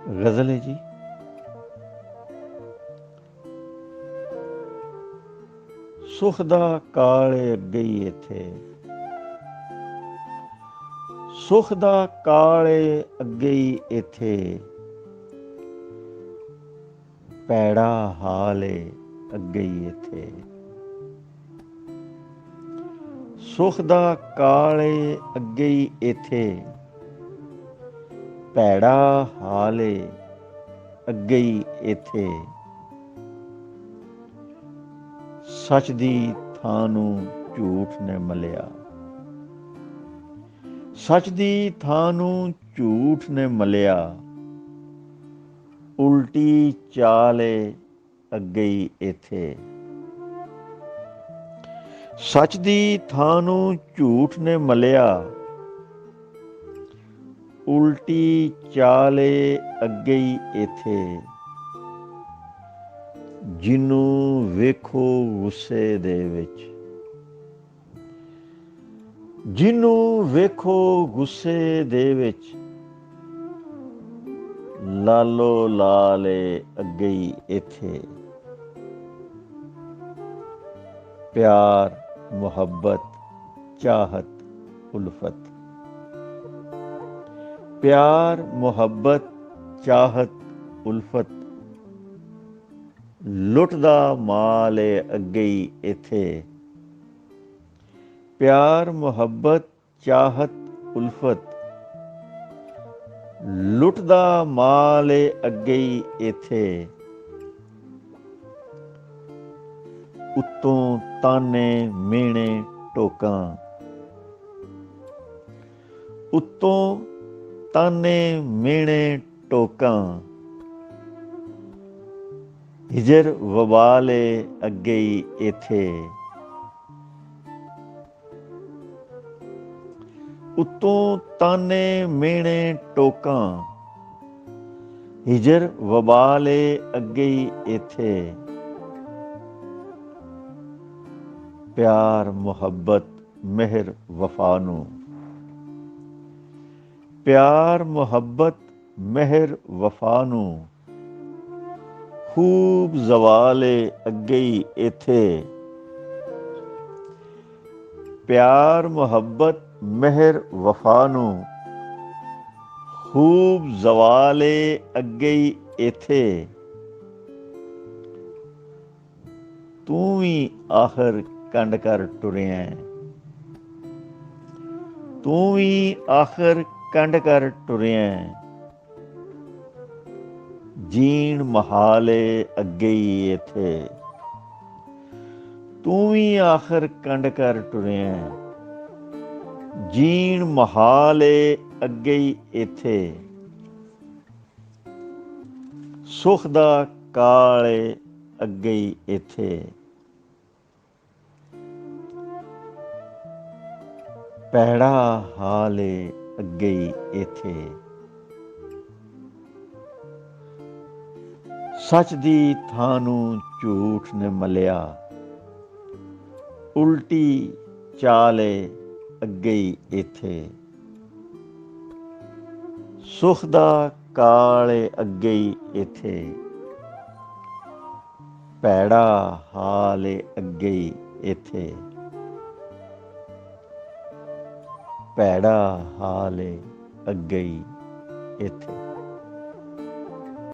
गज़ल है जी। सुख दा काल अगे ही इत्थे, सुख दा काल अगे ही इत्थे, पैड़ा हाल अगे ही इत्थे। सुख दा काल अगे ही इत्थे, पैड़ा हाल अगे ही इत्थे। सच दी थां नूं झूठ ने मलिया, सच दी थां नूं झूठ ने मलिया। उल्टी चाल अगे ही इत्थे। सच दी थां नूं झूठ ने मलिया, उल्टी चाल अगे ही इत्थे। जिन्नू वेखो गुस्से दे विच, जिन्नू वेखो गुस्से दे विच, लालो लाल अगे ही इत्थे। प्यार मुहब्बत चाहत उल्फत, प्यार मुहब्बत चाहत उल्फत। लुटदा माल अगे ही इत्थे। प्यार मुहब्बत चाहत उल्फत, लुटदा माल अगे ही इत्थे। उत्तों ताने मेणे टोकां, उत्तों ताने मेणे टोकां। हिजर वबाल अगे ही इत्थे। उत्तों ताने मेणे टोकां, हिजर वबाल अगे ही इत्थे। प्यार मुहब्बत मेहर वफा नूं, प्यार मुहब्बत मेहर वफा नूं। खूब जवाल अगे ही इत्थे। प्यार मुहब्बत मेहर वफा नूं, खूब जवाल अगे ही इत्थे। तू भी आखिर कंड कर टुरिया, तू भी आखिर कंड कर टुरिया। जीण महाल अगे ही इत्थे। तू भी आखिर कंड कर टुरिया, जीण महाल अगे ही इत्थे। सुख दा काल अगे ही इत्थे। पैड़ा हाल अगे ही इत्थे। सच दी थां नूं झूठ ने मलिया, उल्टी चाल अगे ही इत्थे। सुख दा काल अगे ही इत्थे, पैड़ा हाल अगे ही इत्थे। पैड़ा हाल अगे ही इत्थे।